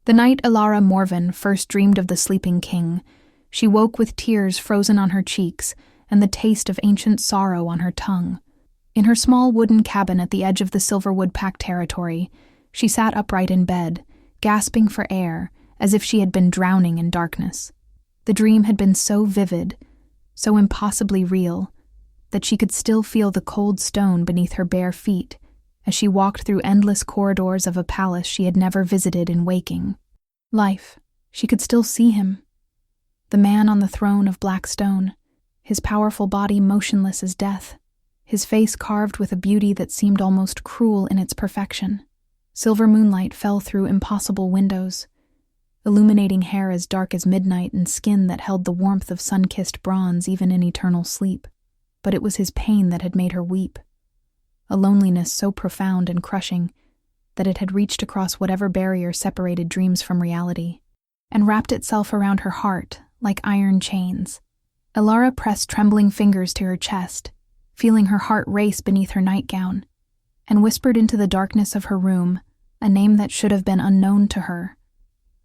The night Alara Morven first dreamed of the sleeping king, she woke with tears frozen on her cheeks and the taste of ancient sorrow on her tongue. In her small wooden cabin at the edge of the Silverwood Pack territory, she sat upright in bed, gasping for air, as if she had been drowning in darkness. The dream had been so vivid, so impossibly real, that she could still feel the cold stone beneath her bare feet as she walked through endless corridors of a palace she had never visited in waking life. She could still see him, the man on the throne of black stone, his powerful body motionless as death, his face carved with a beauty that seemed almost cruel in its perfection. Silver moonlight fell through impossible windows, illuminating hair as dark as midnight and skin that held the warmth of sun-kissed bronze even in eternal sleep. But it was his pain that had made her weep, a loneliness so profound and crushing that it had reached across whatever barrier separated dreams from reality, and wrapped itself around her heart like iron chains. Alara pressed trembling fingers to her chest, feeling her heart race beneath her nightgown, and whispered into the darkness of her room a name that should have been unknown to her,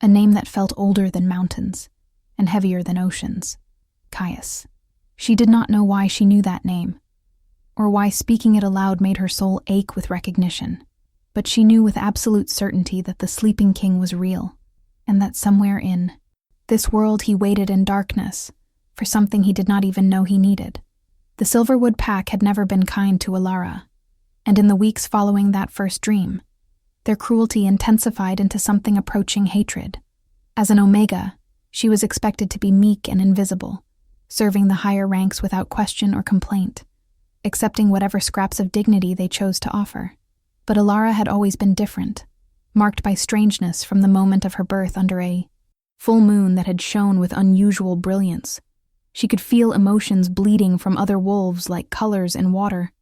a name that felt older than mountains and heavier than oceans. Caius. She did not know why she knew that name, or why speaking it aloud made her soul ache with recognition, but she knew with absolute certainty that the sleeping king was real, and that somewhere in this world he waited in darkness for something he did not even know he needed. The Silverwood Pack had never been kind to Alara, and in the weeks following that first dream, their cruelty intensified into something approaching hatred. As an Omega, she was expected to be meek and invisible, serving the higher ranks without question or complaint, accepting whatever scraps of dignity they chose to offer. But Alara had always been different, marked by strangeness from the moment of her birth under a full moon that had shone with unusual brilliance. She could feel emotions bleeding from other wolves like colors in water,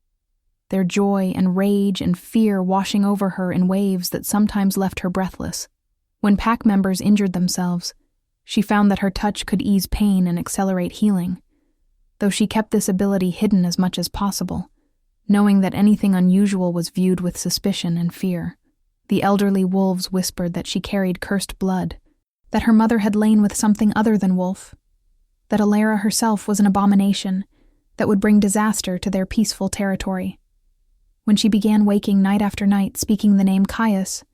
their joy and rage and fear washing over her in waves that sometimes left her breathless. When pack members injured themselves, she found that her touch could ease pain and accelerate healing, though she kept this ability hidden as much as possible, knowing that anything unusual was viewed with suspicion and fear. The elderly wolves whispered that she carried cursed blood, that her mother had lain with something other than wolf, that Alara herself was an abomination that would bring disaster to their peaceful territory. When she began waking night after night speaking the name Caius,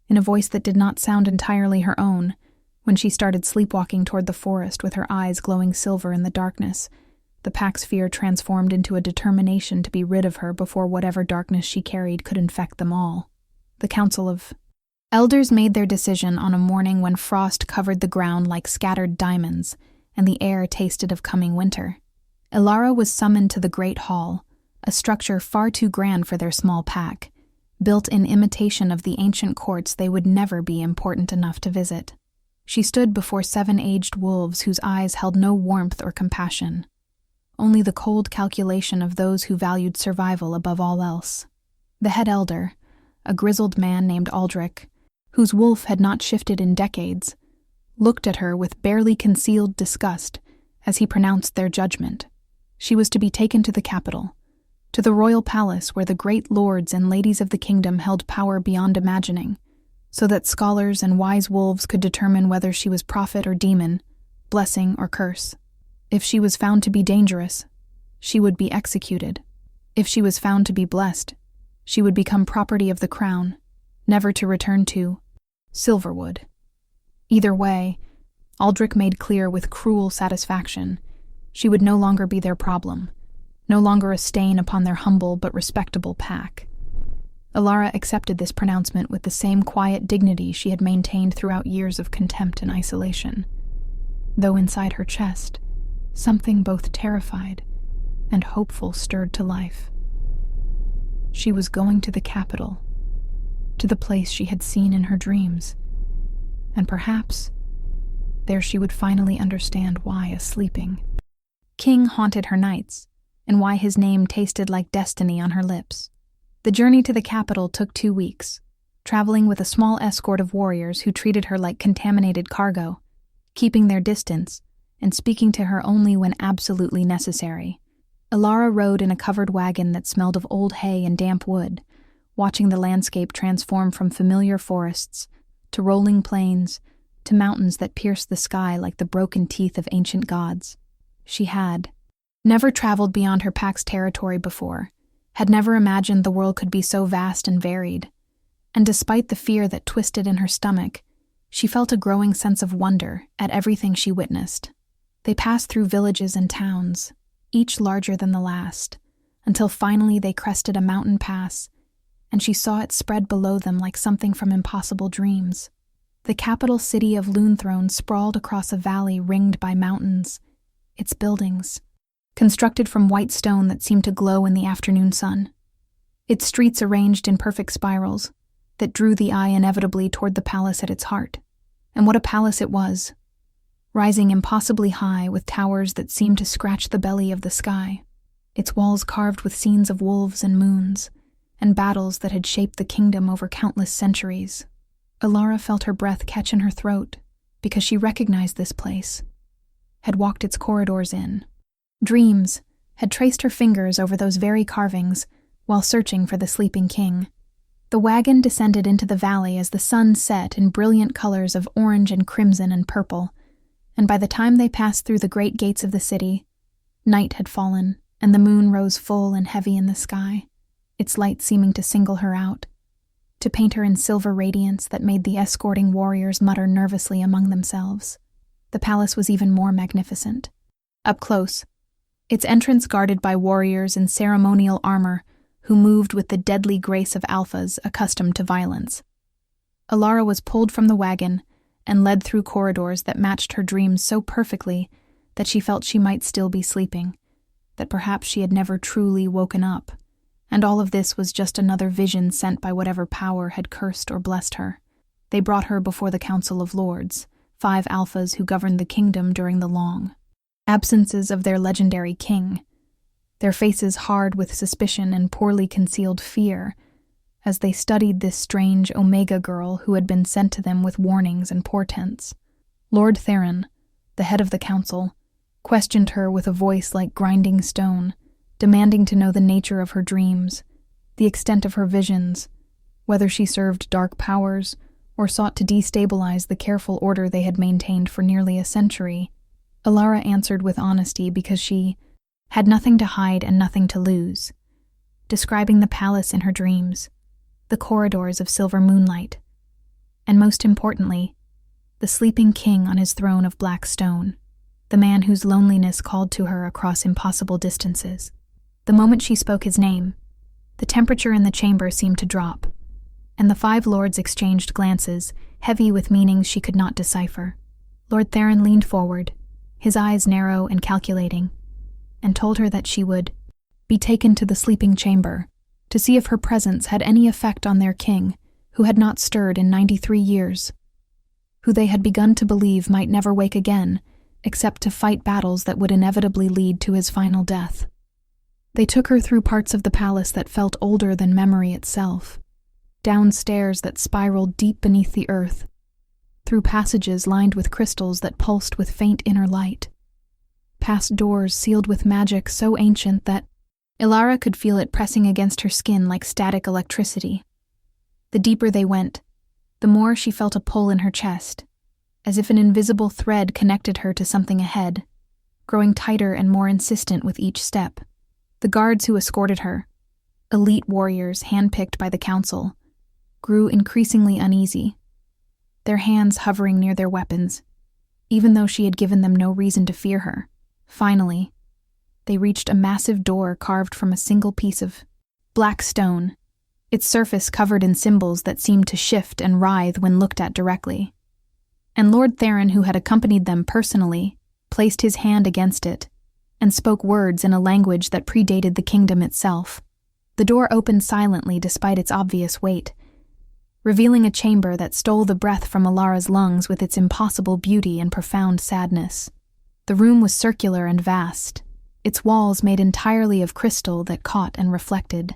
in a voice that did not sound entirely her own, when she started sleepwalking toward the forest with her eyes glowing silver in the darkness, the pack's fear transformed into a determination to be rid of her before whatever darkness she carried could infect them all. The Council of Elders made their decision on a morning when frost covered the ground like scattered diamonds, and the air tasted of coming winter. Alara was summoned to the Great Hall, a structure far too grand for their small pack, built in imitation of the ancient courts they would never be important enough to visit. She stood before 7 aged wolves whose eyes held no warmth or compassion, only the cold calculation of those who valued survival above all else. The head elder, a grizzled man named Aldrich, whose wolf had not shifted in decades, looked at her with barely concealed disgust as he pronounced their judgment. She was to be taken to the capital, to the royal palace where the great lords and ladies of the kingdom held power beyond imagining, so that scholars and wise wolves could determine whether she was prophet or demon, blessing or curse. If she was found to be dangerous, she would be executed. If she was found to be blessed, she would become property of the crown, never to return to Silverwood. Either way, Aldrich made clear with cruel satisfaction, she would no longer be their problem, no longer a stain upon their humble but respectable pack. Alara accepted this pronouncement with the same quiet dignity she had maintained throughout years of contempt and isolation, though inside her chest, something both terrified and hopeful stirred to life. She was going to the capital, to the place she had seen in her dreams, and perhaps there she would finally understand why a sleeping king haunted her nights, and why his name tasted like destiny on her lips. The journey to the capital took 2 weeks, traveling with a small escort of warriors who treated her like contaminated cargo, keeping their distance and speaking to her only when absolutely necessary. Alara rode in a covered wagon that smelled of old hay and damp wood, watching the landscape transform from familiar forests to rolling plains, to mountains that pierced the sky like the broken teeth of ancient gods. She had never traveled beyond her pack's territory before, had never imagined the world could be so vast and varied. And despite the fear that twisted in her stomach, she felt a growing sense of wonder at everything she witnessed. They passed through villages and towns, each larger than the last, until finally they crested a mountain pass, and she saw it spread below them like something from impossible dreams. The capital city of Lunethrone sprawled across a valley ringed by mountains, its buildings constructed from white stone that seemed to glow in the afternoon sun. Its streets arranged in perfect spirals that drew the eye inevitably toward the palace at its heart. And what a palace it was, rising impossibly high with towers that seemed to scratch the belly of the sky, its walls carved with scenes of wolves and moons, and battles that had shaped the kingdom over countless centuries. Alara felt her breath catch in her throat because she recognized this place, had walked its corridors in. Dreams had traced her fingers over those very carvings while searching for the sleeping king. The wagon descended into the valley as the sun set in brilliant colors of orange and crimson and purple, and by the time they passed through the great gates of the city, night had fallen and the moon rose full and heavy in the sky, its light seeming to single her out, to paint her in silver radiance that made the escorting warriors mutter nervously among themselves. The palace was even more magnificent. Up close, its entrance guarded by warriors in ceremonial armor who moved with the deadly grace of alphas accustomed to violence. Alara was pulled from the wagon and led through corridors that matched her dreams so perfectly that she felt she might still be sleeping, that perhaps she had never truly woken up, and all of this was just another vision sent by whatever power had cursed or blessed her. They brought her before the Council of Lords, 5 alphas who governed the kingdom during the long absences of their legendary king, their faces hard with suspicion and poorly concealed fear, as they studied this strange Omega girl who had been sent to them with warnings and portents. Lord Theron, the head of the council, questioned her with a voice like grinding stone, demanding to know the nature of her dreams, the extent of her visions, whether she served dark powers or sought to destabilize the careful order they had maintained for nearly a century. Alara answered with honesty because she had nothing to hide and nothing to lose, describing the palace in her dreams, the corridors of silver moonlight, and most importantly, the sleeping king on his throne of black stone, the man whose loneliness called to her across impossible distances. The moment she spoke his name, the temperature in the chamber seemed to drop, and the 5 lords exchanged glances, heavy with meanings she could not decipher. Lord Theron leaned forward, his eyes narrow and calculating, and told her that she would be taken to the sleeping chamber to see if her presence had any effect on their king, who had not stirred in 93 years, who they had begun to believe might never wake again, except to fight battles that would inevitably lead to his final death. They took her through parts of the palace that felt older than memory itself, down stairs that spiraled deep beneath the earth, through passages lined with crystals that pulsed with faint inner light, past doors sealed with magic so ancient that Alara could feel it pressing against her skin like static electricity. The deeper they went, the more she felt a pull in her chest, as if an invisible thread connected her to something ahead, growing tighter and more insistent with each step. The guards who escorted her, elite warriors handpicked by the council, grew increasingly uneasy, their hands hovering near their weapons, even though she had given them no reason to fear her. Finally, they reached a massive door carved from a single piece of black stone, its surface covered in symbols that seemed to shift and writhe when looked at directly. And Lord Theron, who had accompanied them personally, placed his hand against it and spoke words in a language that predated the kingdom itself. The door opened silently despite its obvious weight, revealing a chamber that stole the breath from Alara's lungs with its impossible beauty and profound sadness. The room was circular and vast, its walls made entirely of crystal that caught and reflected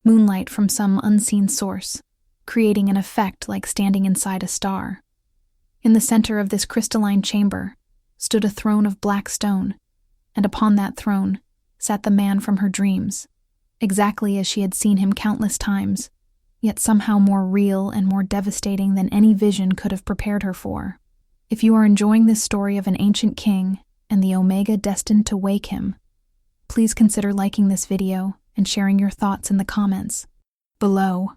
moonlight from some unseen source, creating an effect like standing inside a star. In the center of this crystalline chamber stood a throne of black stone, and upon that throne sat the man from her dreams, exactly as she had seen him countless times, yet somehow more real and more devastating than any vision could have prepared her for. If you are enjoying this story of an ancient king and the Omega destined to wake him, please consider liking this video and sharing your thoughts in the comments below.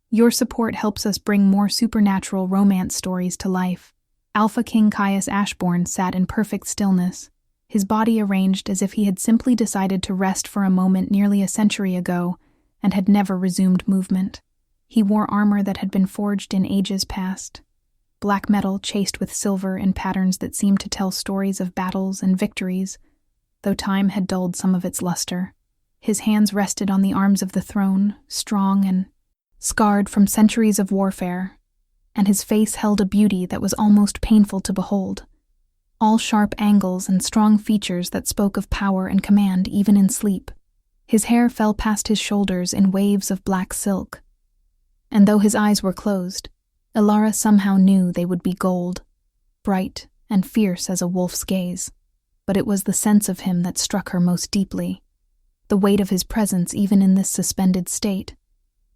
Your support helps us bring more supernatural romance stories to life. Alpha King Caius Ashbourne sat in perfect stillness, his body arranged as if he had simply decided to rest for a moment nearly a century ago and had never resumed movement. He wore armor that had been forged in ages past, black metal chased with silver in patterns that seemed to tell stories of battles and victories, though time had dulled some of its luster. His hands rested on the arms of the throne, strong and scarred from centuries of warfare, and his face held a beauty that was almost painful to behold, all sharp angles and strong features that spoke of power and command even in sleep. His hair fell past his shoulders in waves of black silk, and though his eyes were closed, Elara somehow knew they would be gold, bright and fierce as a wolf's gaze. But it was the sense of him that struck her most deeply, the weight of his presence even in this suspended state,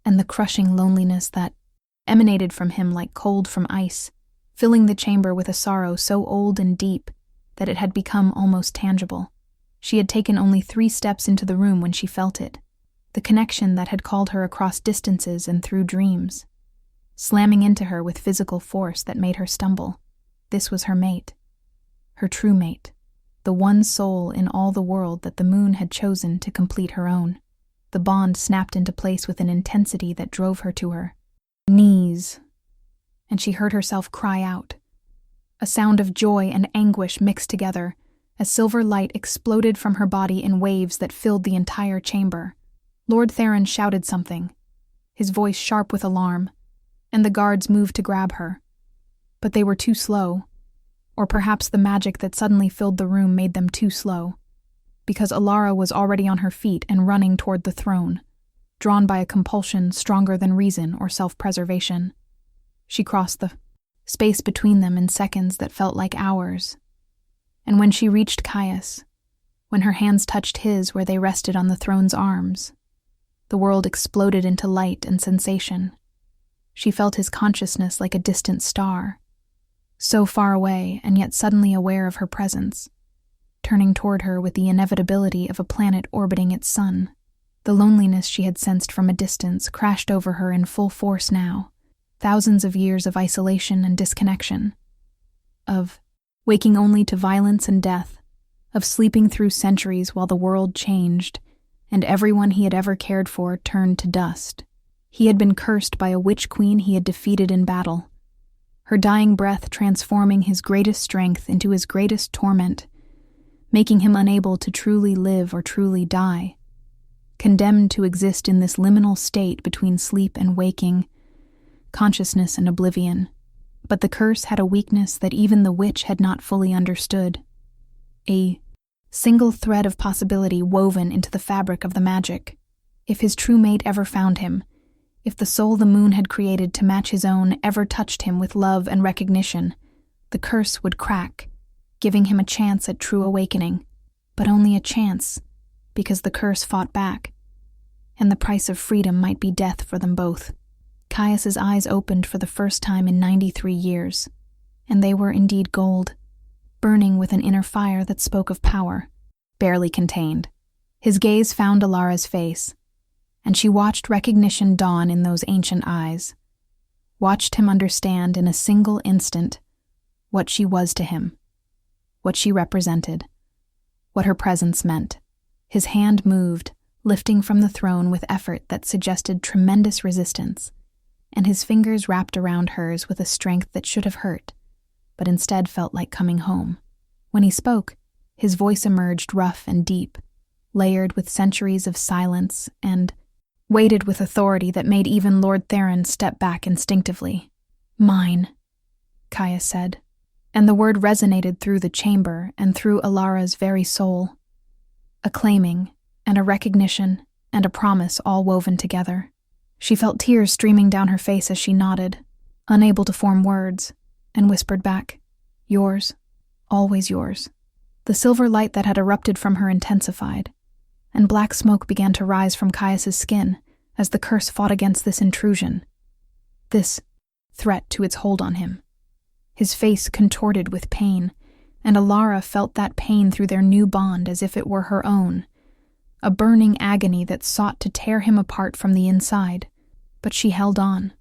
and the crushing loneliness that emanated from him like cold from ice, filling the chamber with a sorrow so old and deep that it had become almost tangible. She had taken only 3 steps into the room when she felt it, the connection that had called her across distances and through dreams, slamming into her with physical force that made her stumble. This was her mate, her true mate, the one soul in all the world that the moon had chosen to complete her own. The bond snapped into place with an intensity that drove her to her knees, and she heard herself cry out, a sound of joy and anguish mixed together, as silver light exploded from her body in waves that filled the entire chamber. Lord Theron shouted something, his voice sharp with alarm, and the guards moved to grab her. But they were too slow, or perhaps the magic that suddenly filled the room made them too slow, because Elara was already on her feet and running toward the throne, drawn by a compulsion stronger than reason or self-preservation. She crossed the space between them in seconds that felt like hours, and when she reached Caius, when her hands touched his where they rested on the throne's arms, the world exploded into light and sensation. She felt his consciousness like a distant star, so far away and yet suddenly aware of her presence, turning toward her with the inevitability of a planet orbiting its sun. The loneliness she had sensed from a distance crashed over her in full force now. Thousands of years of isolation and disconnection, of waking only to violence and death, of sleeping through centuries while the world changed, and everyone he had ever cared for turned to dust. He had been cursed by a witch queen he had defeated in battle, her dying breath transforming his greatest strength into his greatest torment, making him unable to truly live or truly die, condemned to exist in this liminal state between sleep and waking, consciousness and oblivion. But the curse had a weakness that even the witch had not fully understood, a single thread of possibility woven into the fabric of the magic. If his true mate ever found him, if the soul the moon had created to match his own ever touched him with love and recognition, the curse would crack, giving him a chance at true awakening. But only a chance, because the curse fought back, and the price of freedom might be death for them both. Caius's eyes opened for the first time in 93 years, and they were indeed gold, burning with an inner fire that spoke of power, barely contained. His gaze found Elara's face, and she watched recognition dawn in those ancient eyes, watched him understand in a single instant what she was to him, what she represented, what her presence meant. His hand moved, lifting from the throne with effort that suggested tremendous resistance, and his fingers wrapped around hers with a strength that should have hurt, but instead felt like coming home. When he spoke, his voice emerged rough and deep, layered with centuries of silence and weighted with authority that made even Lord Theron step back instinctively. "Mine," Caius said, and the word resonated through the chamber and through Elara's very soul. A claiming, and a recognition, and a promise all woven together. She felt tears streaming down her face as she nodded, unable to form words, and whispered back, "Yours, always yours." The silver light that had erupted from her intensified, and black smoke began to rise from Caius's skin as the curse fought against this intrusion, this threat to its hold on him. His face contorted with pain, and Alara felt that pain through their new bond as if it were her own, a burning agony that sought to tear him apart from the inside. But she held on,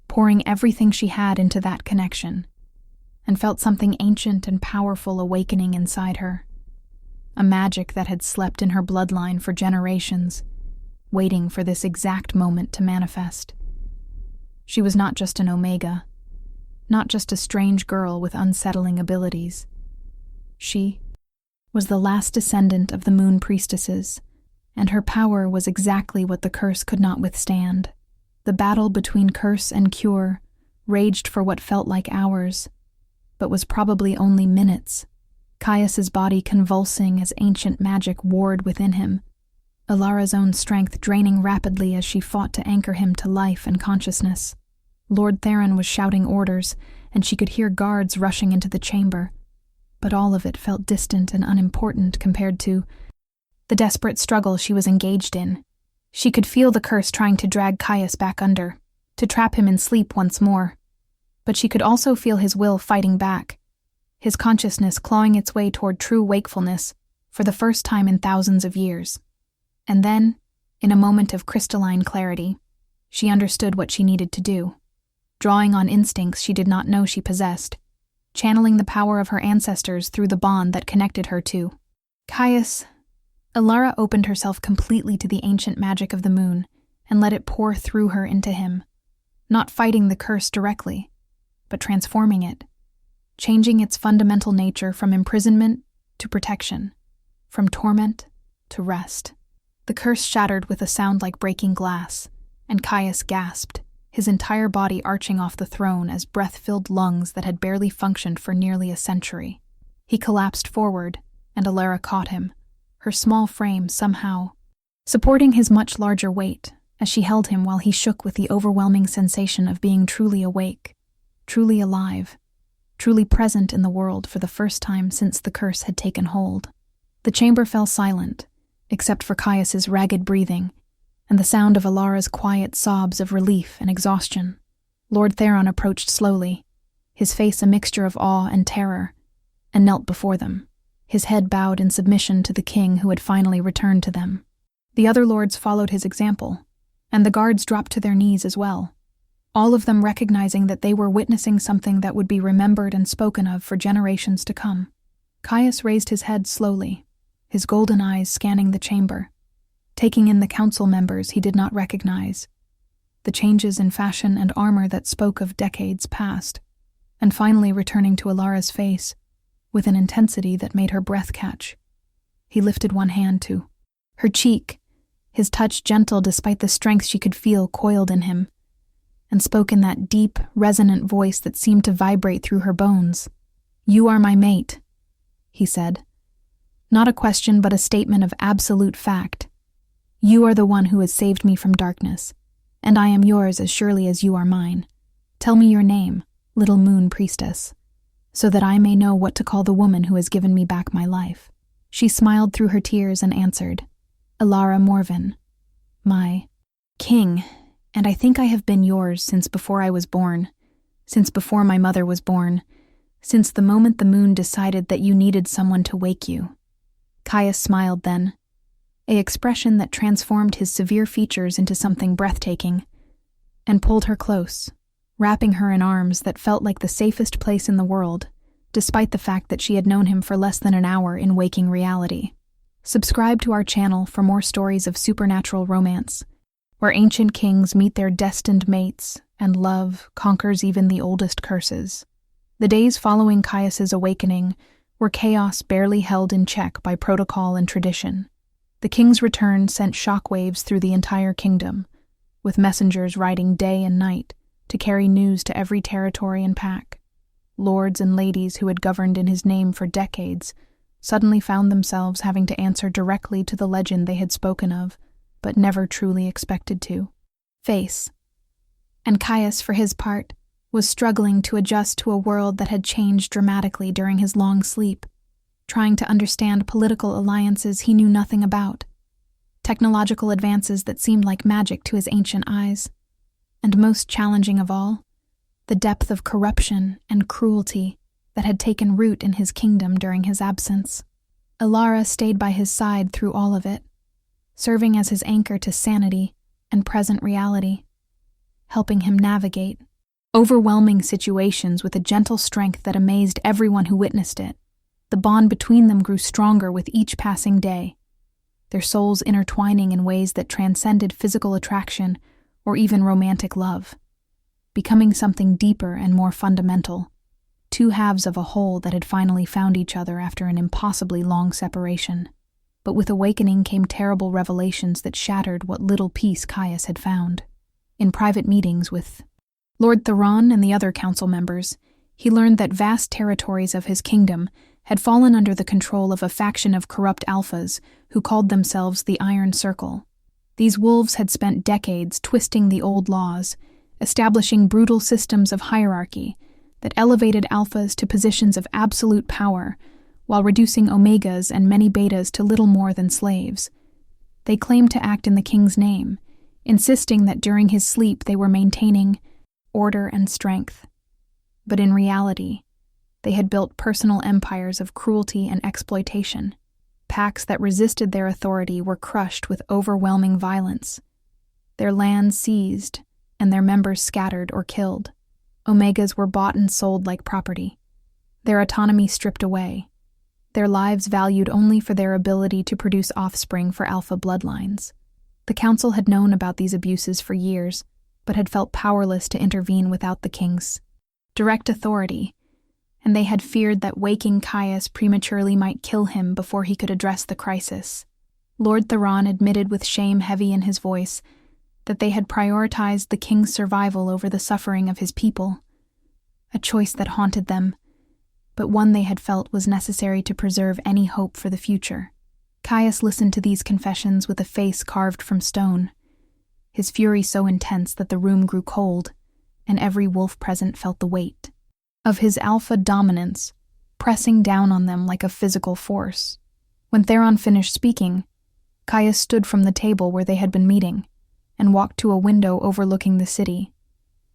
pouring everything she had into that connection, and felt something ancient and powerful awakening inside her, a magic that had slept in her bloodline for generations, waiting for this exact moment to manifest. She was not just an Omega, not just a strange girl with unsettling abilities. She was the last descendant of the Moon Priestesses, and her power was exactly what the curse could not withstand. The battle between curse and cure raged for what felt like hours, but was probably only minutes, Caius's body convulsing as ancient magic warred within him, Alara's own strength draining rapidly as she fought to anchor him to life and consciousness. Lord Theron was shouting orders, and she could hear guards rushing into the chamber, but all of it felt distant and unimportant compared to the desperate struggle she was engaged in. She could feel the curse trying to drag Caius back under, to trap him in sleep once more, but she could also feel his will fighting back, his consciousness clawing its way toward true wakefulness for the first time in thousands of years. And then, in a moment of crystalline clarity, she understood what she needed to do, drawing on instincts she did not know she possessed, channeling the power of her ancestors through the bond that connected her to Caius. Alara opened herself completely to the ancient magic of the moon and let it pour through her into him, not fighting the curse directly, but transforming it, changing its fundamental nature from imprisonment to protection, from torment to rest. The curse shattered with a sound like breaking glass, and Caius gasped, his entire body arching off the throne as breath filled lungs that had barely functioned for nearly a century. He collapsed forward, and Alara caught him, her small frame somehow supporting his much larger weight as she held him while he shook with the overwhelming sensation of being truly awake, truly alive, truly present in the world for the first time since the curse had taken hold. The chamber fell silent, except for Caius's ragged breathing and the sound of Alara's quiet sobs of relief and exhaustion. Lord Theron approached slowly, his face a mixture of awe and terror, and knelt before them, his head bowed in submission to the king who had finally returned to them. The other lords followed his example, and the guards dropped to their knees as well, all of them recognizing that they were witnessing something that would be remembered and spoken of for generations to come. Caius raised his head slowly, his golden eyes scanning the chamber, taking in the council members he did not recognize, the changes in fashion and armor that spoke of decades past, and finally returning to Alara's face with an intensity that made her breath catch. He lifted one hand to her cheek, his touch gentle despite the strength she could feel coiled in him, and spoke in that deep, resonant voice that seemed to vibrate through her bones. "You are my mate," he said. Not a question, but a statement of absolute fact. You are the one who has saved me from darkness, and I am yours as surely as you are mine. Tell me your name, little moon priestess, so that I may know what to call the woman who has given me back my life. She smiled through her tears and answered, Alara Morven, my king, and I think I have been yours since before I was born, since before my mother was born, since the moment the moon decided that you needed someone to wake you. Caius smiled then, an expression that transformed his severe features into something breathtaking, and pulled her close, wrapping her in arms that felt like the safest place in the world, despite the fact that she had known him for less than an hour in waking reality. Subscribe to our channel for more stories of supernatural romance, where ancient kings meet their destined mates and love conquers even the oldest curses. The days following Caius's awakening were chaos barely held in check by protocol and tradition. The king's return sent shockwaves through the entire kingdom, with messengers riding day and night to carry news to every territory and pack. Lords and ladies who had governed in his name for decades suddenly found themselves having to answer directly to the legend they had spoken of, but never truly expected to face. And Caius, for his part, was struggling to adjust to a world that had changed dramatically during his long sleep, trying to understand political alliances he knew nothing about, technological advances that seemed like magic to his ancient eyes. And most challenging of all, the depth of corruption and cruelty that had taken root in his kingdom during his absence. Alara stayed by his side through all of it, serving as his anchor to sanity and present reality, helping him navigate overwhelming situations with a gentle strength that amazed everyone who witnessed it. The bond between them grew stronger with each passing day, their souls intertwining in ways that transcended physical attraction or even romantic love, becoming something deeper and more fundamental, two halves of a whole that had finally found each other after an impossibly long separation. But with awakening came terrible revelations that shattered what little peace Caius had found. In private meetings with Lord Theron and the other council members, he learned that vast territories of his kingdom had fallen under the control of a faction of corrupt alphas who called themselves the Iron Circle. These wolves had spent decades twisting the old laws, establishing brutal systems of hierarchy that elevated alphas to positions of absolute power, while reducing omegas and many betas to little more than slaves. They claimed to act in the king's name, insisting that during his sleep they were maintaining order and strength. But in reality, they had built personal empires of cruelty and exploitation. Packs that resisted their authority were crushed with overwhelming violence, their lands seized, and their members scattered or killed. Omegas were bought and sold like property, their autonomy stripped away, their lives valued only for their ability to produce offspring for alpha bloodlines. The council had known about these abuses for years, but had felt powerless to intervene without the king's direct authority, and they had feared that waking Caius prematurely might kill him before he could address the crisis. Lord Theron admitted with shame heavy in his voice that they had prioritized the king's survival over the suffering of his people, a choice that haunted them, but one they had felt was necessary to preserve any hope for the future. Caius listened to these confessions with a face carved from stone, his fury so intense that the room grew cold, and every wolf present felt the weight of his alpha dominance pressing down on them like a physical force. When Theron finished speaking, Caius stood from the table where they had been meeting and walked to a window overlooking the city,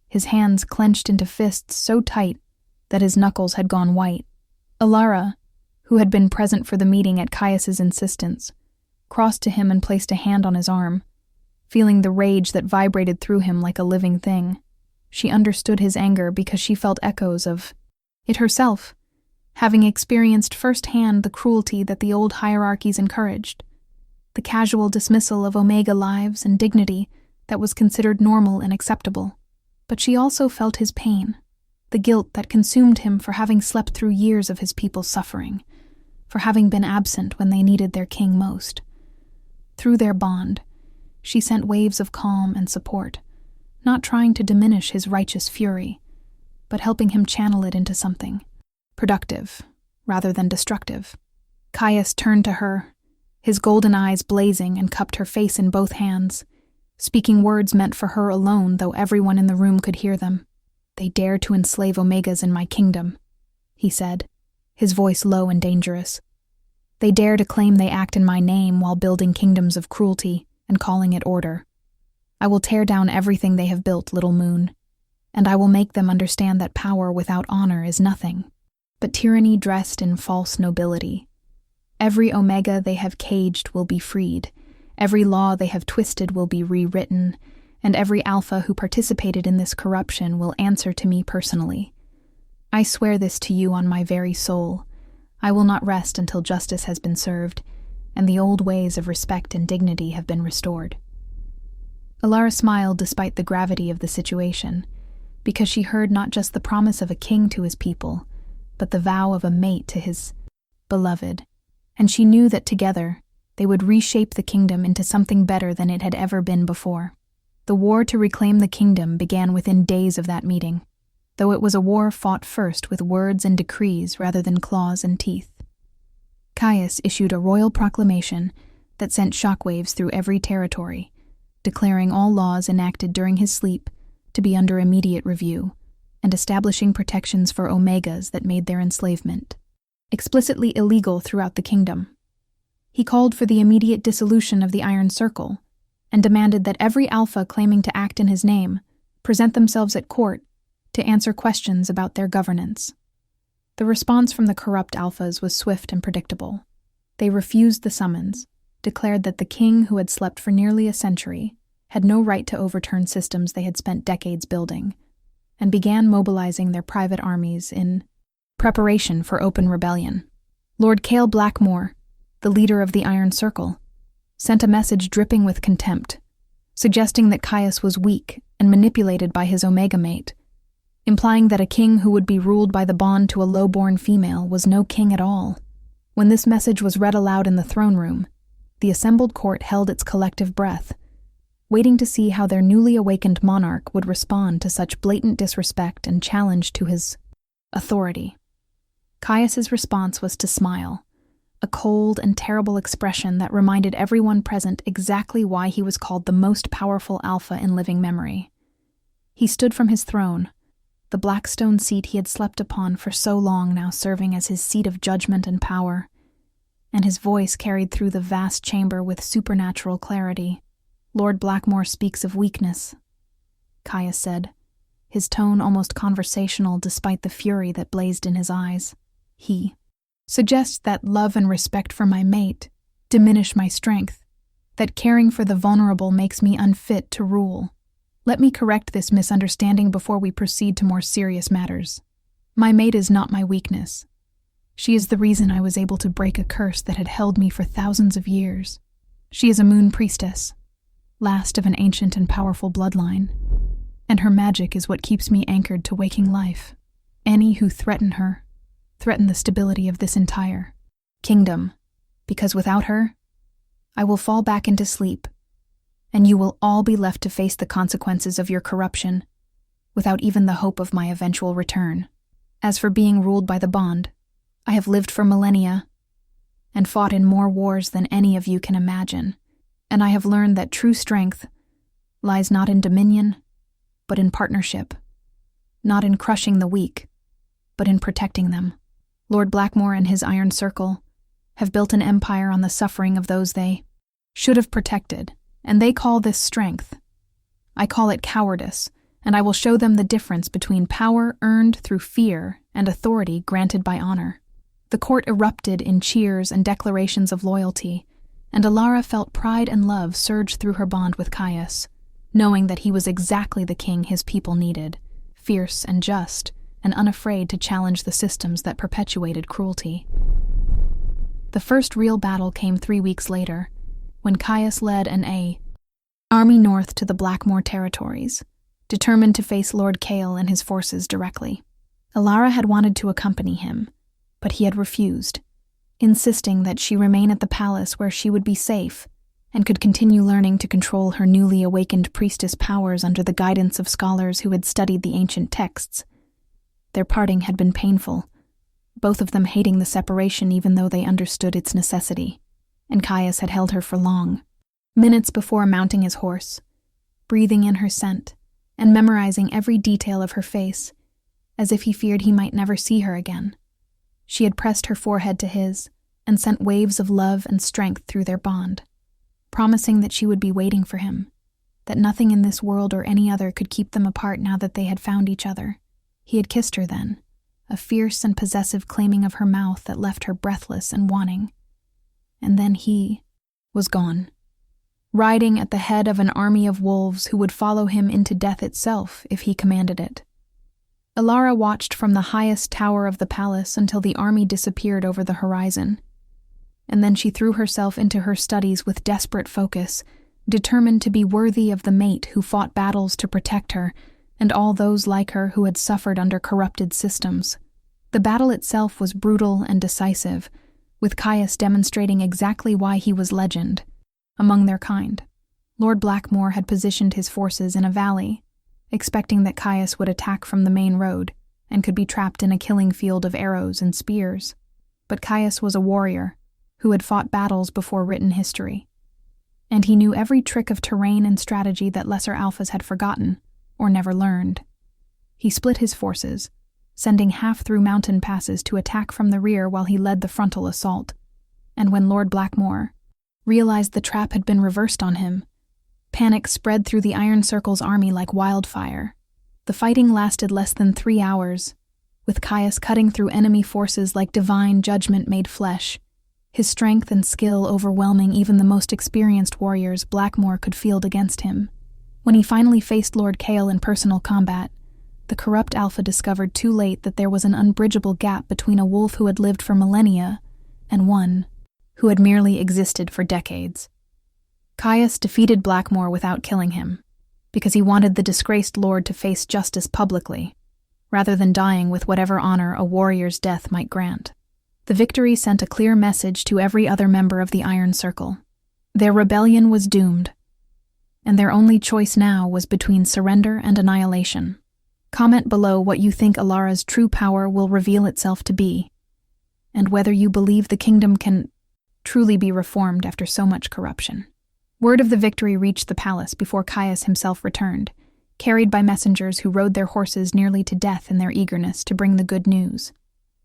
his hands clenched into fists so tight that his knuckles had gone white. Alara, who had been present for the meeting at Caius's insistence, crossed to him and placed a hand on his arm, feeling the rage that vibrated through him like a living thing. She understood his anger because she felt echoes of it herself, having experienced firsthand the cruelty that the old hierarchies encouraged, the casual dismissal of Omega lives and dignity that was considered normal and acceptable. But she also felt his pain, the guilt that consumed him for having slept through years of his people's suffering, for having been absent when they needed their king most. Through their bond, she sent waves of calm and support, not trying to diminish his righteous fury, but helping him channel it into something productive rather than destructive. Caius turned to her, his golden eyes blazing, and cupped her face in both hands, speaking words meant for her alone, though everyone in the room could hear them. "They dare to enslave Omegas in my kingdom," he said, his voice low and dangerous. "They dare to claim they act in my name while building kingdoms of cruelty and calling it order. I will tear down everything they have built, Little Moon, and I will make them understand that power without honor is nothing, but tyranny dressed in false nobility. Every Omega they have caged will be freed, every law they have twisted will be rewritten, and every Alpha who participated in this corruption will answer to me personally. I swear this to you on my very soul. I will not rest until justice has been served, and the old ways of respect and dignity have been restored." Alara smiled despite the gravity of the situation, because she heard not just the promise of a king to his people, but the vow of a mate to his beloved, and she knew that together they would reshape the kingdom into something better than it had ever been before. The war to reclaim the kingdom began within days of that meeting, though it was a war fought first with words and decrees rather than claws and teeth. Caius issued a royal proclamation that sent shockwaves through every territory, declaring all laws enacted during his sleep to be under immediate review, and establishing protections for Omegas that made their enslavement explicitly illegal throughout the kingdom. He called for the immediate dissolution of the Iron Circle and demanded that every alpha claiming to act in his name present themselves at court to answer questions about their governance. The response from the corrupt alphas was swift and predictable. They refused the summons, declared that the king who had slept for nearly a century had no right to overturn systems they had spent decades building, and began mobilizing their private armies in preparation for open rebellion. Lord Cale Blackmore, the leader of the Iron Circle, sent a message dripping with contempt, suggesting that Caius was weak and manipulated by his Omega mate, implying that a king who would be ruled by the bond to a low-born female was no king at all. When this message was read aloud in the throne room, the assembled court held its collective breath, waiting to see how their newly awakened monarch would respond to such blatant disrespect and challenge to his authority. Caius's response was to smile, a cold and terrible expression that reminded everyone present exactly why he was called the most powerful alpha in living memory. He stood from his throne, the black stone seat he had slept upon for so long now serving as his seat of judgment and power, and his voice carried through the vast chamber with supernatural clarity. "Lord Blackmore speaks of weakness," Caius said, his tone almost conversational despite the fury that blazed in his eyes. "He suggests that love and respect for my mate diminish my strength, that caring for the vulnerable makes me unfit to rule. Let me correct this misunderstanding before we proceed to more serious matters. My mate is not my weakness. She is the reason I was able to break a curse that had held me for thousands of years. She is a moon priestess, last of an ancient and powerful bloodline, and her magic is what keeps me anchored to waking life. Any who threaten her threaten the stability of this entire kingdom, because without her, I will fall back into sleep, and you will all be left to face the consequences of your corruption, without even the hope of my eventual return. As for being ruled by the bond, I have lived for millennia, and fought in more wars than any of you can imagine, and I have learned that true strength lies not in dominion, but in partnership, not in crushing the weak, but in protecting them. Lord Blackmore and his Iron Circle have built an empire on the suffering of those they should have protected, and they call this strength. I call it cowardice, and I will show them the difference between power earned through fear and authority granted by honor." The court erupted in cheers and declarations of loyalty, and Alara felt pride and love surge through her bond with Caius, knowing that he was exactly the king his people needed, fierce and just, and unafraid to challenge the systems that perpetuated cruelty. The first real battle came 3 weeks later, when Caius led an army north to the Blackmore territories, determined to face Lord Cale and his forces directly. Alara had wanted to accompany him, but he had refused, insisting that she remain at the palace where she would be safe and could continue learning to control her newly awakened priestess powers under the guidance of scholars who had studied the ancient texts. Their parting had been painful, both of them hating the separation even though they understood its necessity, and Caius had held her for long, minutes before mounting his horse, breathing in her scent and memorizing every detail of her face, as if he feared he might never see her again. She had pressed her forehead to his and sent waves of love and strength through their bond, promising that she would be waiting for him, that nothing in this world or any other could keep them apart now that they had found each other. He had kissed her then, a fierce and possessive claiming of her mouth that left her breathless and wanting. And then he was gone, riding at the head of an army of wolves who would follow him into death itself if he commanded it. Alara watched from the highest tower of the palace until the army disappeared over the horizon, and then she threw herself into her studies with desperate focus, determined to be worthy of the mate who fought battles to protect her and all those like her who had suffered under corrupted systems. The battle itself was brutal and decisive, with Caius demonstrating exactly why he was legend among their kind. Lord Blackmore had positioned his forces in a valley, expecting that Caius would attack from the main road and could be trapped in a killing field of arrows and spears. But Caius was a warrior who had fought battles before written history, and he knew every trick of terrain and strategy that lesser alphas had forgotten or never learned. He split his forces, sending half through mountain passes to attack from the rear while he led the frontal assault. And when Lord Blackmore realized the trap had been reversed on him, panic spread through the Iron Circle's army like wildfire. The fighting lasted less than 3 hours, with Caius cutting through enemy forces like divine judgment made flesh, his strength and skill overwhelming even the most experienced warriors Blackmore could field against him. When he finally faced Lord Cale in personal combat, the corrupt Alpha discovered too late that there was an unbridgeable gap between a wolf who had lived for millennia and one who had merely existed for decades. Caius defeated Blackmore without killing him, because he wanted the disgraced lord to face justice publicly, rather than dying with whatever honor a warrior's death might grant. The victory sent a clear message to every other member of the Iron Circle. Their rebellion was doomed, and their only choice now was between surrender and annihilation. Comment below what you think Alara's true power will reveal itself to be, and whether you believe the kingdom can truly be reformed after so much corruption. Word of the victory reached the palace before Caius himself returned, carried by messengers who rode their horses nearly to death in their eagerness to bring the good news.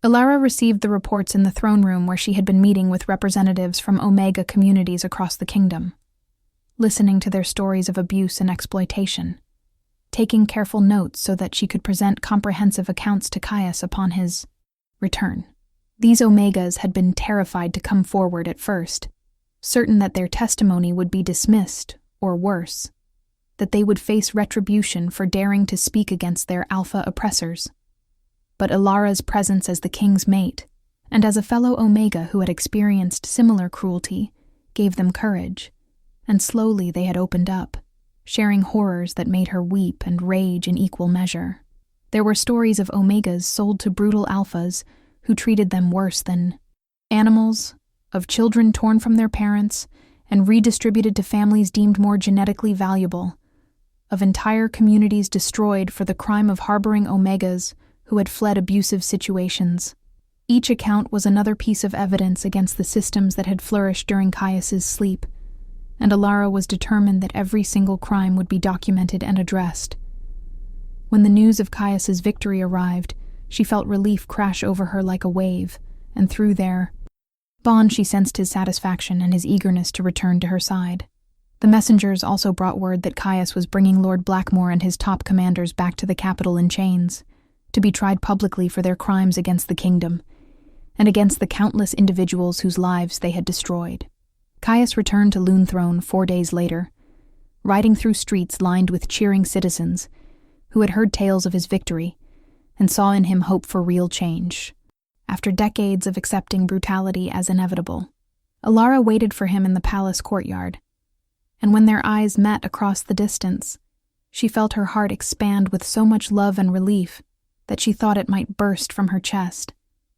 Alara received the reports in the throne room where she had been meeting with representatives from Omega communities across the kingdom, listening to their stories of abuse and exploitation, taking careful notes so that she could present comprehensive accounts to Caius upon his return. These Omegas had been terrified to come forward at first, certain that their testimony would be dismissed, or worse, that they would face retribution for daring to speak against their alpha oppressors. But Alara's presence as the king's mate, and as a fellow Omega who had experienced similar cruelty, gave them courage, and slowly they had opened up, sharing horrors that made her weep and rage in equal measure. There were stories of Omegas sold to brutal alphas who treated them worse than animals, of children torn from their parents and redistributed to families deemed more genetically valuable, of entire communities destroyed for the crime of harboring Omegas who had fled abusive situations. Each account was another piece of evidence against the systems that had flourished during Caius's sleep, and Alara was determined that every single crime would be documented and addressed. When the news of Caius's victory arrived, she felt relief crash over her like a wave, and through their bond she sensed his satisfaction and his eagerness to return to her side. The messengers also brought word that Caius was bringing Lord Blackmore and his top commanders back to the capital in chains, to be tried publicly for their crimes against the kingdom, and against the countless individuals whose lives they had destroyed. Caius returned to Lune Throne 4 days later, riding through streets lined with cheering citizens who had heard tales of his victory and saw in him hope for real change. After decades of accepting brutality as inevitable, Alara waited for him in the palace courtyard, and when their eyes met across the distance, she felt her heart expand with so much love and relief that she thought it might burst from her chest.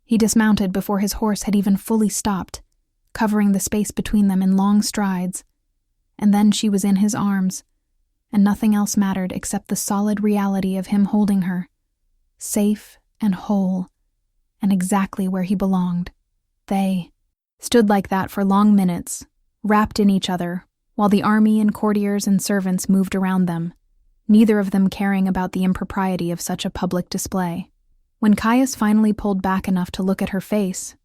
He dismounted before his horse had even fully stopped, covering the space between them in long strides, and then she was in his arms, and nothing else mattered except the solid reality of him holding her, safe and whole, and exactly where he belonged. They stood like that for long minutes, wrapped in each other, while the army and courtiers and servants moved around them, neither of them caring about the impropriety of such a public display. When Caius finally pulled back enough to look at her face,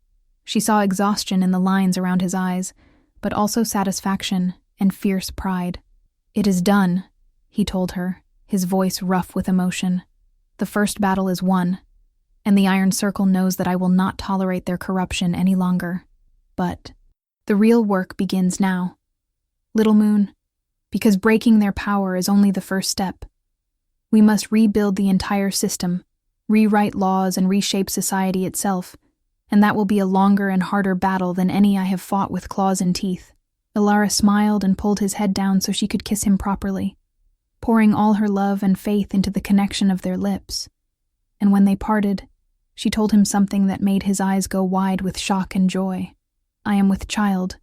she saw exhaustion in the lines around his eyes, but also satisfaction and fierce pride. "It is done," he told her, his voice rough with emotion. "The first battle is won, and the Iron Circle knows that I will not tolerate their corruption any longer. But the real work begins now, Little Moon, because breaking their power is only the first step. We must rebuild the entire system, rewrite laws and reshape society itself, and that will be a longer and harder battle than any I have fought with claws and teeth." Alara smiled and pulled his head down so she could kiss him properly, pouring all her love and faith into the connection of their lips. And when they parted, she told him something that made his eyes go wide with shock and joy. "I am with child,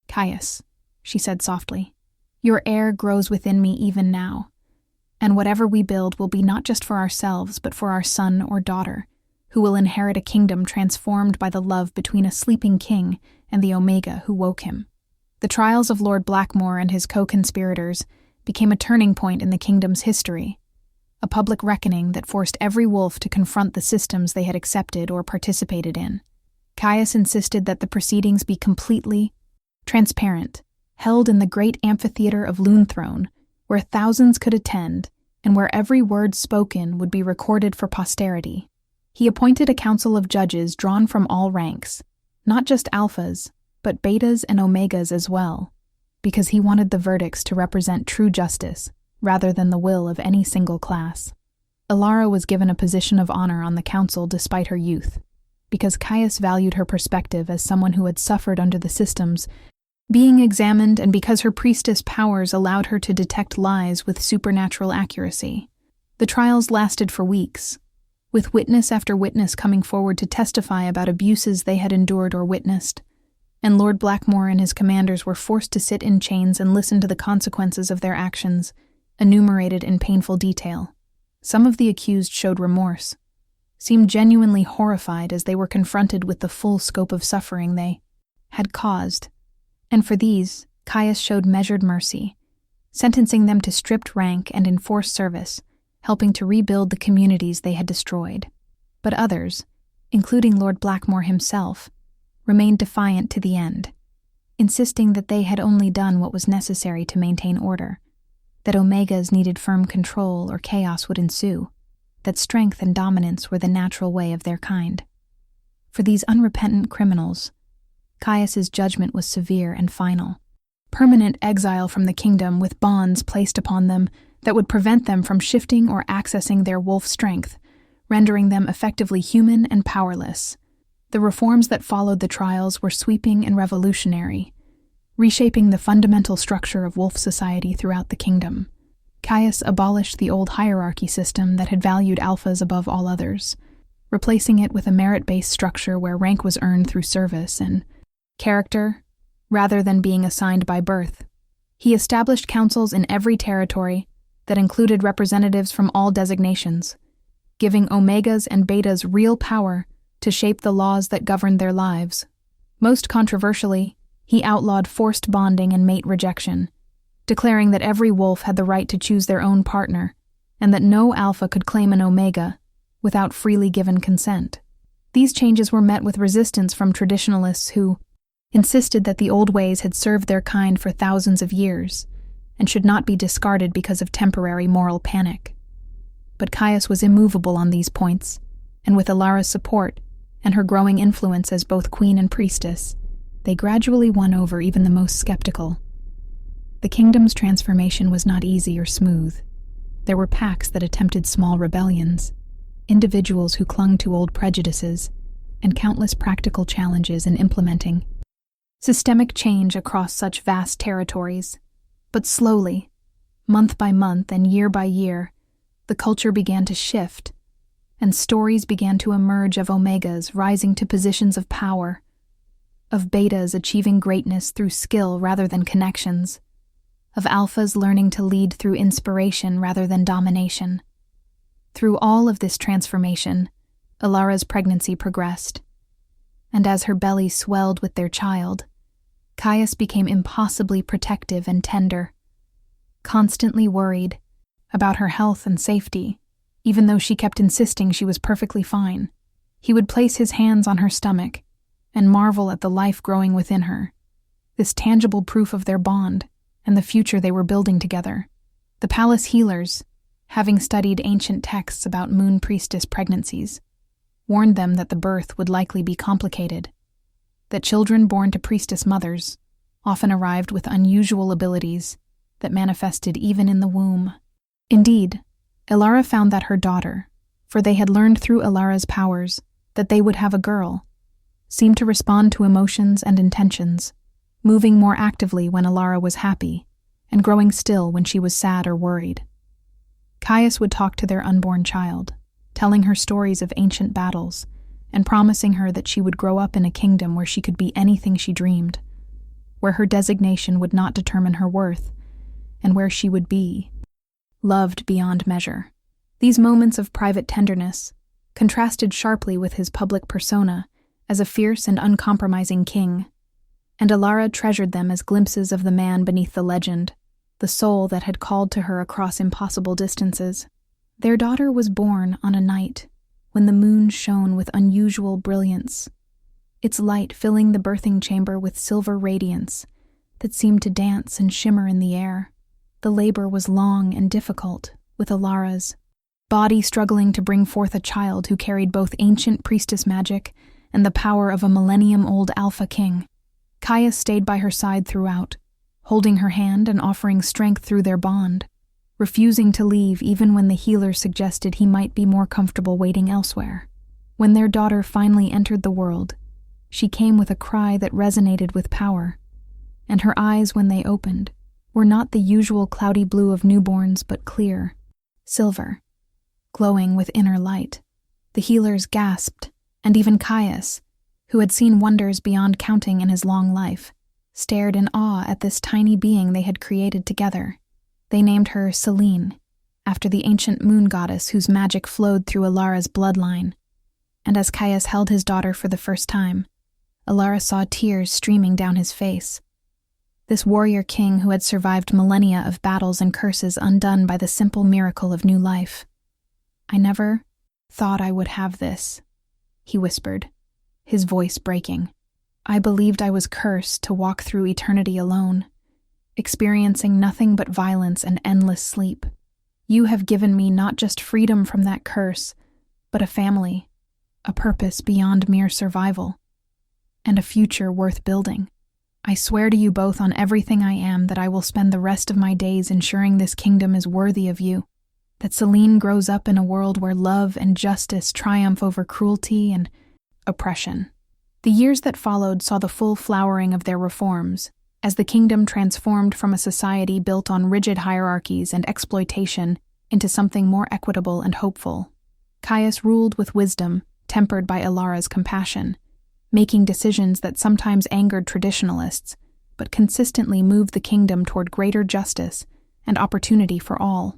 Caius," she said softly. "Your heir grows within me even now, and whatever we build will be not just for ourselves but for our son or daughter, who will inherit a kingdom transformed by the love between a sleeping king and the Omega who woke him." The trials of Lord Blackmore and his co-conspirators became a turning point in the kingdom's history, a public reckoning that forced every wolf to confront the systems they had accepted or participated in. Caius insisted that the proceedings be completely transparent, held in the great amphitheater of Lunethrone, where thousands could attend and where every word spoken would be recorded for posterity. He appointed a council of judges drawn from all ranks, not just alphas, but betas and omegas as well, because he wanted the verdicts to represent true justice rather than the will of any single class. Alara was given a position of honor on the council despite her youth, because Caius valued her perspective as someone who had suffered under the systems being examined, and because her priestess powers allowed her to detect lies with supernatural accuracy. The trials lasted for weeks, with witness after witness coming forward to testify about abuses they had endured or witnessed, and Lord Blackmore and his commanders were forced to sit in chains and listen to the consequences of their actions, enumerated in painful detail. Some of the accused showed remorse, seemed genuinely horrified as they were confronted with the full scope of suffering they had caused. And for these, Caius showed measured mercy, sentencing them to stripped rank and enforced service, helping to rebuild the communities they had destroyed. But others, including Lord Blackmore himself, remained defiant to the end, insisting that they had only done what was necessary to maintain order, that omegas needed firm control or chaos would ensue, that strength and dominance were the natural way of their kind. For these unrepentant criminals, Caius's judgment was severe and final. Permanent exile from the kingdom with bonds placed upon them that would prevent them from shifting or accessing their wolf strength, rendering them effectively human and powerless. The reforms that followed the trials were sweeping and revolutionary, reshaping the fundamental structure of wolf society throughout the kingdom. Caius abolished the old hierarchy system that had valued alphas above all others, replacing it with a merit-based structure where rank was earned through service and character, rather than being assigned by birth. He established councils in every territory that included representatives from all designations, giving omegas and betas real power to shape the laws that governed their lives. Most controversially, he outlawed forced bonding and mate rejection, declaring that every wolf had the right to choose their own partner, and that no alpha could claim an omega without freely given consent. These changes were met with resistance from traditionalists who insisted that the old ways had served their kind for thousands of years and should not be discarded because of temporary moral panic. But Caius was immovable on these points, and with Alara's support and her growing influence as both queen and priestess, they gradually won over even the most skeptical. The kingdom's transformation was not easy or smooth. There were pacts that attempted small rebellions, individuals who clung to old prejudices, and countless practical challenges in implementing systemic change across such vast territories. But slowly, month by month and year by year, the culture began to shift, and stories began to emerge of omegas rising to positions of power, of betas achieving greatness through skill rather than connections, of alphas learning to lead through inspiration rather than domination. Through all of this transformation, Alara's pregnancy progressed, and as her belly swelled with their child, Caius became impossibly protective and tender, constantly worried about her health and safety, even though she kept insisting she was perfectly fine. He would place his hands on her stomach and marvel at the life growing within her, this tangible proof of their bond and the future they were building together. The palace healers, having studied ancient texts about moon priestess pregnancies, warned them that the birth would likely be complicated, that children born to priestess mothers often arrived with unusual abilities that manifested even in the womb. Indeed, Alara found that her daughter, for they had learned through Alara's powers that they would have a girl, seemed to respond to emotions and intentions, moving more actively when Alara was happy and growing still when she was sad or worried. Caius would talk to their unborn child, telling her stories of ancient battles and promising her that she would grow up in a kingdom where she could be anything she dreamed, where her designation would not determine her worth, and where she would be loved beyond measure. These moments of private tenderness contrasted sharply with his public persona as a fierce and uncompromising king, and Alara treasured them as glimpses of the man beneath the legend, the soul that had called to her across impossible distances. Their daughter was born on a night when the moon shone with unusual brilliance. its light filling the birthing chamber with silver radiance that seemed to dance and shimmer in the air. The labor was long and difficult, with Alara's body struggling to bring forth a child who carried both ancient priestess magic and the power of a millennium-old alpha king. Caius stayed by her side throughout, holding her hand and offering strength through their bond, refusing to leave even when the healer suggested he might be more comfortable waiting elsewhere. When their daughter finally entered the world, she came with a cry that resonated with power, and her eyes, when they opened, were not the usual cloudy blue of newborns but clear, silver, glowing with inner light. The healers gasped, and even Caius, who had seen wonders beyond counting in his long life, stared in awe at this tiny being they had created together. They named her Selene, after the ancient moon goddess whose magic flowed through Alara's bloodline. And as Caius held his daughter for the first time, Alara saw tears streaming down his face. This warrior king who had survived millennia of battles and curses undone by the simple miracle of new life. "I never thought I would have this," he whispered, his voice breaking. "I believed I was cursed to walk through eternity alone, experiencing nothing but violence and endless sleep. You have given me not just freedom from that curse, but a family, a purpose beyond mere survival, and a future worth building. I swear to you both on everything I am that I will spend the rest of my days ensuring this kingdom is worthy of you, that Selene grows up in a world where love and justice triumph over cruelty and oppression." The years that followed saw the full flowering of their reforms, as the kingdom transformed from a society built on rigid hierarchies and exploitation into something more equitable and hopeful. Caius ruled with wisdom, tempered by Alara's compassion, making decisions that sometimes angered traditionalists, but consistently moved the kingdom toward greater justice and opportunity for all.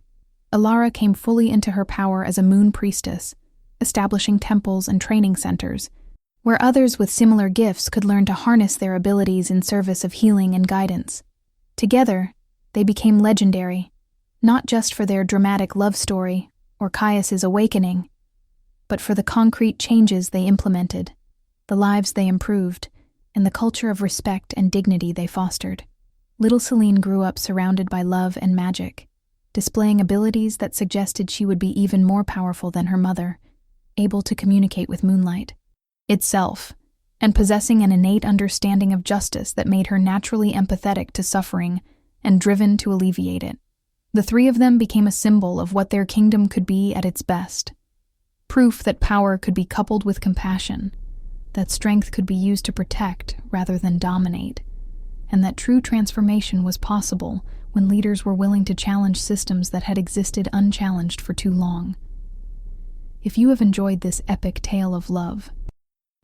Alara came fully into her power as a moon priestess, establishing temples and training centers, where others with similar gifts could learn to harness their abilities in service of healing and guidance. Together, they became legendary, not just for their dramatic love story or Caius's awakening, but for the concrete changes they implemented, the lives they improved, and the culture of respect and dignity they fostered. Little Selene grew up surrounded by love and magic, displaying abilities that suggested she would be even more powerful than her mother, able to communicate with moonlight itself, and possessing an innate understanding of justice that made her naturally empathetic to suffering and driven to alleviate it. The three of them became a symbol of what their kingdom could be at its best, proof that power could be coupled with compassion, that strength could be used to protect rather than dominate, and that true transformation was possible when leaders were willing to challenge systems that had existed unchallenged for too long. If you have enjoyed this epic tale of love,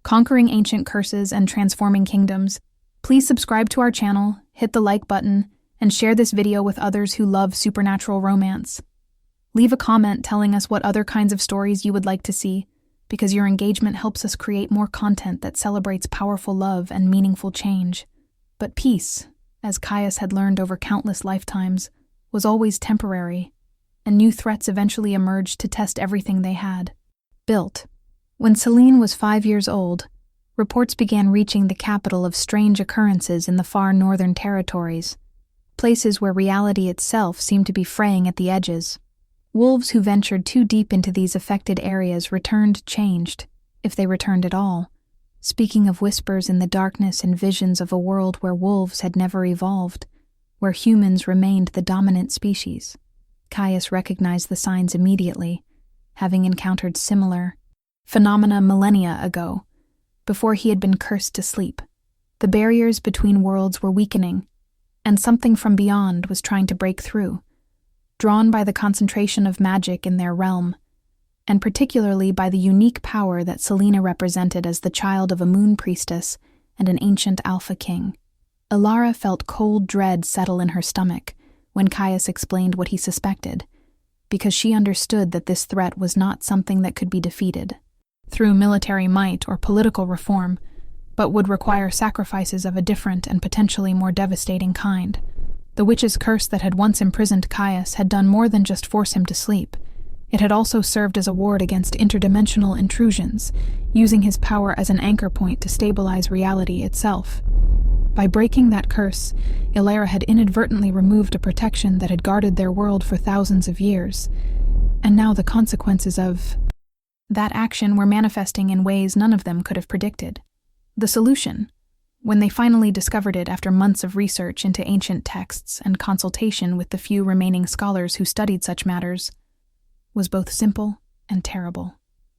conquering ancient curses and transforming kingdoms, please subscribe to our channel, hit the like button, and share this video with others who love supernatural romance. Leave a comment telling us what other kinds of stories you would like to see, because your engagement helps us create more content that celebrates powerful love and meaningful change. But peace, as Caius had learned over countless lifetimes, was always temporary, and new threats eventually emerged to test everything they had built. When Selene was 5 years old, reports began reaching the capital of strange occurrences in the far northern territories, places where reality itself seemed to be fraying at the edges. Wolves who ventured too deep into these affected areas returned changed, if they returned at all, speaking of whispers in the darkness and visions of a world where wolves had never evolved, where humans remained the dominant species. Caius recognized the signs immediately, having encountered similar phenomena millennia ago, before he had been cursed to sleep. The barriers between worlds were weakening, and something from beyond was trying to break through, drawn by the concentration of magic in their realm, and particularly by the unique power that Selene represented as the child of a moon priestess and an ancient alpha king. Alara felt cold dread settle in her stomach when Caius explained what he suspected, because she understood that this threat was not something that could be defeated through military might or political reform, but would require sacrifices of a different and potentially more devastating kind. The witch's curse that had once imprisoned Caius had done more than just force him to sleep. It had also served as a ward against interdimensional intrusions, using his power as an anchor point to stabilize reality itself. By breaking that curse, Ilara had inadvertently removed a protection that had guarded their world for thousands of years, and now the consequences of that action were manifesting in ways none of them could have predicted. The solution, when they finally discovered it after months of research into ancient texts and consultation with the few remaining scholars who studied such matters, was both simple and terrible.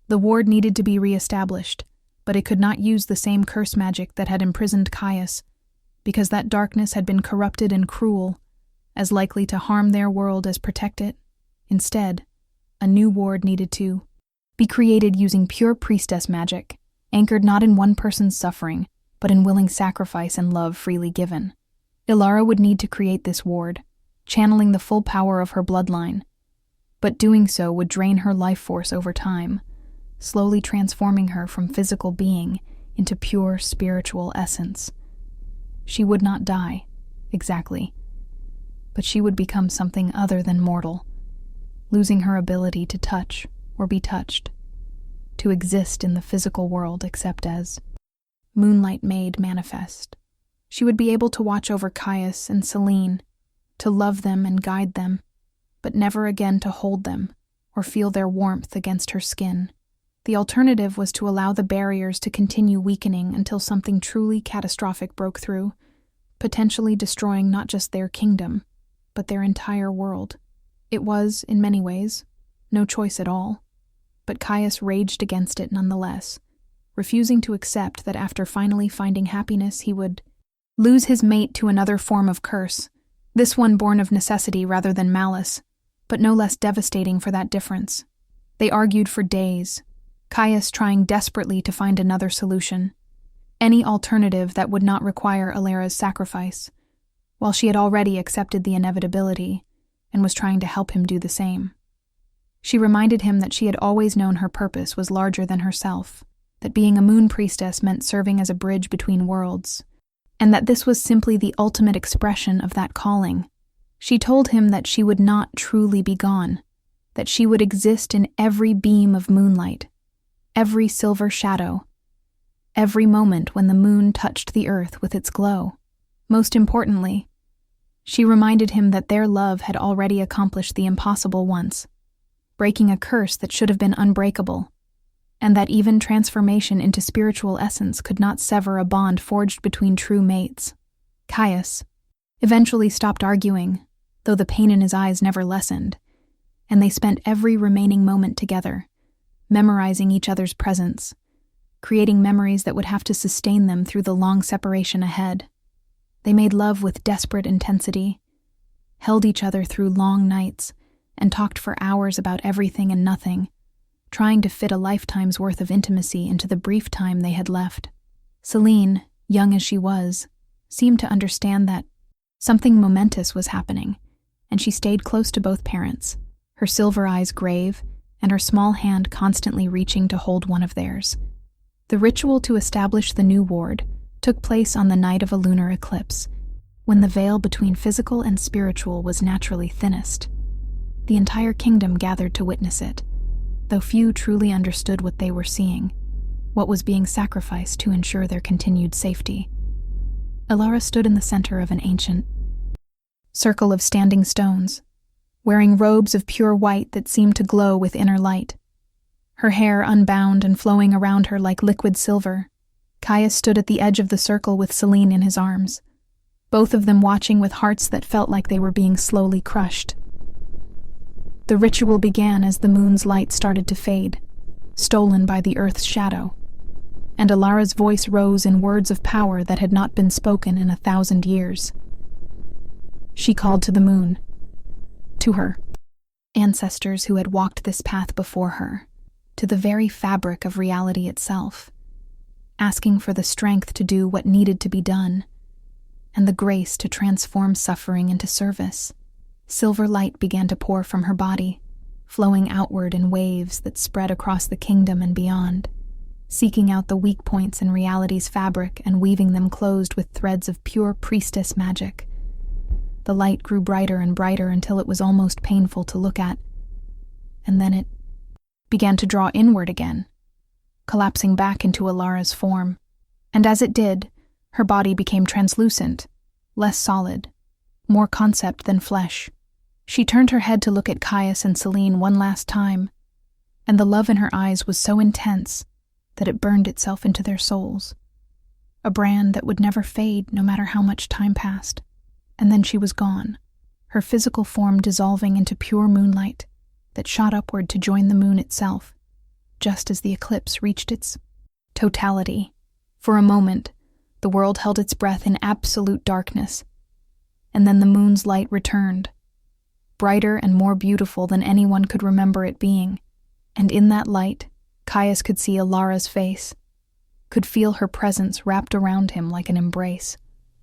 The ward needed to be re-established, but it could not use the same curse magic that had imprisoned Caius, because that darkness had been corrupted and cruel, as likely to harm their world as protect it. Instead, a new ward needed to be created using pure priestess magic, anchored not in one person's suffering, but in willing sacrifice and love freely given. Ilara would need to create this ward, channeling the full power of her bloodline, but doing so would drain her life force over time, slowly transforming her from physical being into pure spiritual essence. She would not die, exactly, but she would become something other than mortal, losing her ability to touch or be touched, to exist in the physical world except as moonlight made manifest. She would be able to watch over Caius and Selene, to love them and guide them, but never again to hold them or feel their warmth against her skin. The alternative was to allow the barriers to continue weakening until something truly catastrophic broke through, potentially destroying not just their kingdom, but their entire world. It was, in many ways, no choice at all, but Caius raged against it nonetheless, refusing to accept that after finally finding happiness he would lose his mate to another form of curse, this one born of necessity rather than malice, but no less devastating for that difference. They argued for days, Caius trying desperately to find another solution, any alternative that would not require Ilara's sacrifice, while she had already accepted the inevitability and was trying to help him do the same. She reminded him that she had always known her purpose was larger than herself, that being a moon priestess meant serving as a bridge between worlds, and that this was simply the ultimate expression of that calling. She told him that she would not truly be gone, that she would exist in every beam of moonlight, every silver shadow, every moment when the moon touched the earth with its glow. Most importantly, she reminded him that their love had already accomplished the impossible once, breaking a curse that should have been unbreakable, and that even transformation into spiritual essence could not sever a bond forged between true mates. Caius eventually stopped arguing, though the pain in his eyes never lessened, and they spent every remaining moment together, memorizing each other's presence, creating memories that would have to sustain them through the long separation ahead. They made love with desperate intensity, held each other through long nights, and talked for hours about everything and nothing, trying to fit a lifetime's worth of intimacy into the brief time they had left. Selene, young as she was, seemed to understand that something momentous was happening, and she stayed close to both parents, her silver eyes grave and her small hand constantly reaching to hold one of theirs. The ritual to establish the new ward took place on the night of a lunar eclipse, when the veil between physical and spiritual was naturally thinnest. The entire kingdom gathered to witness it, though few truly understood what they were seeing, what was being sacrificed to ensure their continued safety. Ilara stood in the center of an ancient circle of standing stones, wearing robes of pure white that seemed to glow with inner light. Her hair unbound and flowing around her like liquid silver, Caius stood at the edge of the circle with Selene in his arms, both of them watching with hearts that felt like they were being slowly crushed. The ritual began as the moon's light started to fade, stolen by the earth's shadow, and Ilara's voice rose in words of power that had not been spoken in 1,000 years. She called to the moon, to her ancestors who had walked this path before her, to the very fabric of reality itself, asking for the strength to do what needed to be done, and the grace to transform suffering into service. Silver light began to pour from her body, flowing outward in waves that spread across the kingdom and beyond, seeking out the weak points in reality's fabric and weaving them closed with threads of pure priestess magic. The light grew brighter and brighter until it was almost painful to look at. and then it began to draw inward again, collapsing back into Alara's form. And as it did, her body became translucent, less solid, more concept than flesh. She turned her head to look at Caius and Selene one last time, and the love in her eyes was so intense that it burned itself into their souls. A brand that would never fade no matter how much time passed. And then she was gone, her physical form dissolving into pure moonlight that shot upward to join the moon itself, just as the eclipse reached its totality. For a moment, the world held its breath in absolute darkness, and then the moon's light returned, brighter and more beautiful than anyone could remember it being, and in that light, Caius could see Alara's face, could feel her presence wrapped around him like an embrace.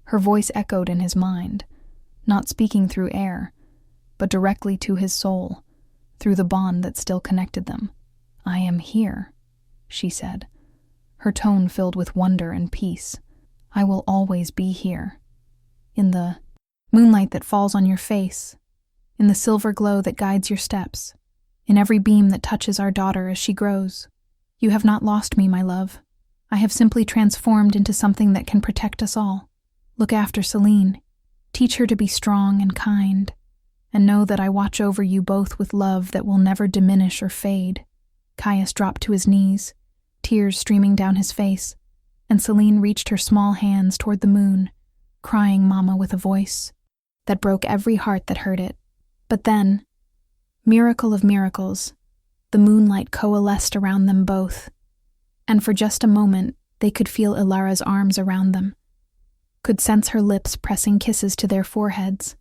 Her voice echoed in his mind, not speaking through air, but directly to his soul, through the bond that still connected them. "I am here," she said, her tone filled with wonder and peace. "I will always be here. In the moonlight that falls on your face, in the silver glow that guides your steps, in every beam that touches our daughter as she grows. You have not lost me, my love. I have simply transformed into something that can protect us all. Look after Selene. Teach her to be strong and kind, and know that I watch over you both with love that will never diminish or fade." Caius dropped to his knees, tears streaming down his face, and Selene reached her small hands toward the moon, crying "Mama" with a voice that broke every heart that heard it. But then, miracle of miracles, the moonlight coalesced around them both, and for just a moment they could feel Alara's arms around them, could sense her lips pressing kisses to their foreheads,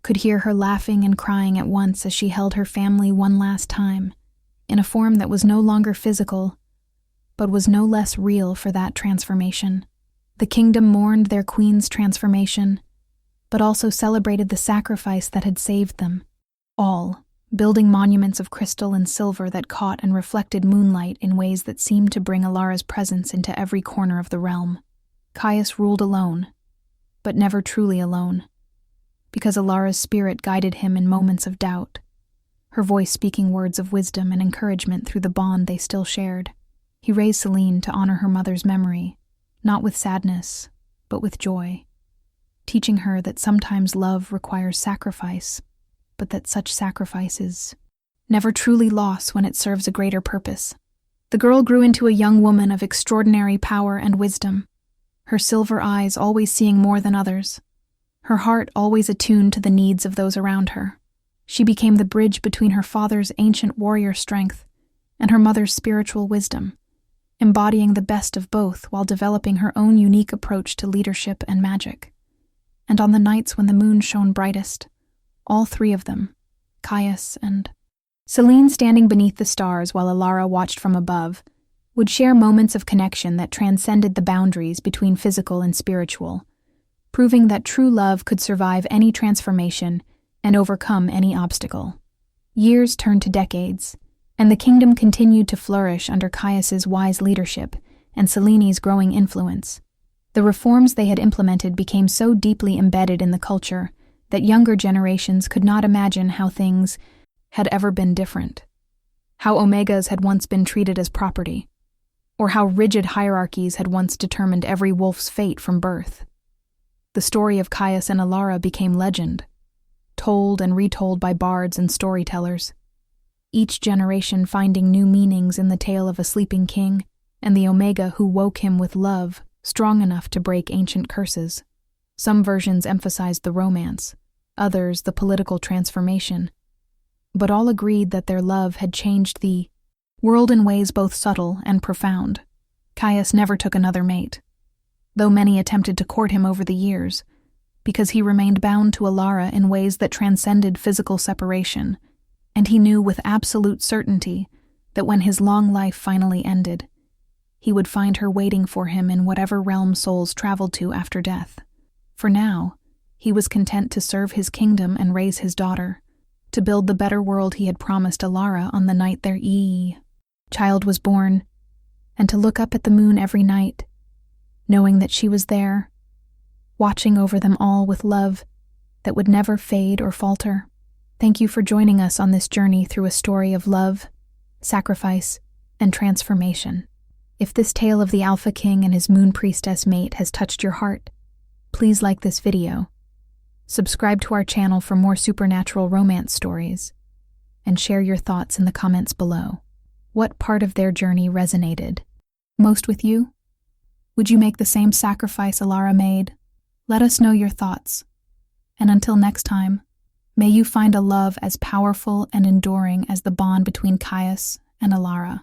could hear her laughing and crying at once as she held her family one last time, in a form that was no longer physical, but was no less real for that transformation. The kingdom mourned their queen's transformation, but also celebrated the sacrifice that had saved them, all building monuments of crystal and silver that caught and reflected moonlight in ways that seemed to bring Alara's presence into every corner of the realm. Caius ruled alone, but never truly alone, because Alara's spirit guided him in moments of doubt, her voice speaking words of wisdom and encouragement through the bond they still shared. He raised Selene to honor her mother's memory, not with sadness, but with joy, teaching her that sometimes love requires sacrifice, but that such sacrifice is never truly lost when it serves a greater purpose. The girl grew into a young woman of extraordinary power and wisdom, her silver eyes always seeing more than others, her heart always attuned to the needs of those around her. She became the bridge between her father's ancient warrior strength and her mother's spiritual wisdom, embodying the best of both while developing her own unique approach to leadership and magic. And on the nights when the moon shone brightest, all three of them, Caius and Selene standing beneath the stars while Alara watched from above, would share moments of connection that transcended the boundaries between physical and spiritual, proving that true love could survive any transformation and overcome any obstacle. Years turned to decades, and the kingdom continued to flourish under Caius's wise leadership and Selene's growing influence. The reforms they had implemented became so deeply embedded in the culture that younger generations could not imagine how things had ever been different, how omegas had once been treated as property, or how rigid hierarchies had once determined every wolf's fate from birth. The story of Caius and Alara became legend, told and retold by bards and storytellers, each generation finding new meanings in the tale of a sleeping king and the omega who woke him with love strong enough to break ancient curses. Some versions emphasized the romance, others the political transformation, but all agreed that their love had changed the world in ways both subtle and profound. Caius never took another mate, though many attempted to court him over the years, because he remained bound to Alara in ways that transcended physical separation, and he knew with absolute certainty that when his long life finally ended, he would find her waiting for him in whatever realm souls traveled to after death. For now, he was content to serve his kingdom and raise his daughter, to build the better world he had promised Alara on the night their child was born, and to look up at the moon every night, knowing that she was there, watching over them all with love that would never fade or falter. Thank you for joining us on this journey through a story of love, sacrifice, and transformation. If this tale of the Alpha King and his Moon Priestess mate has touched your heart, please like this video, subscribe to our channel for more supernatural romance stories, and share your thoughts in the comments below. What part of their journey resonated most with you? Would you make the same sacrifice Alara made? Let us know your thoughts. And until next time, may you find a love as powerful and enduring as the bond between Caius and Alara.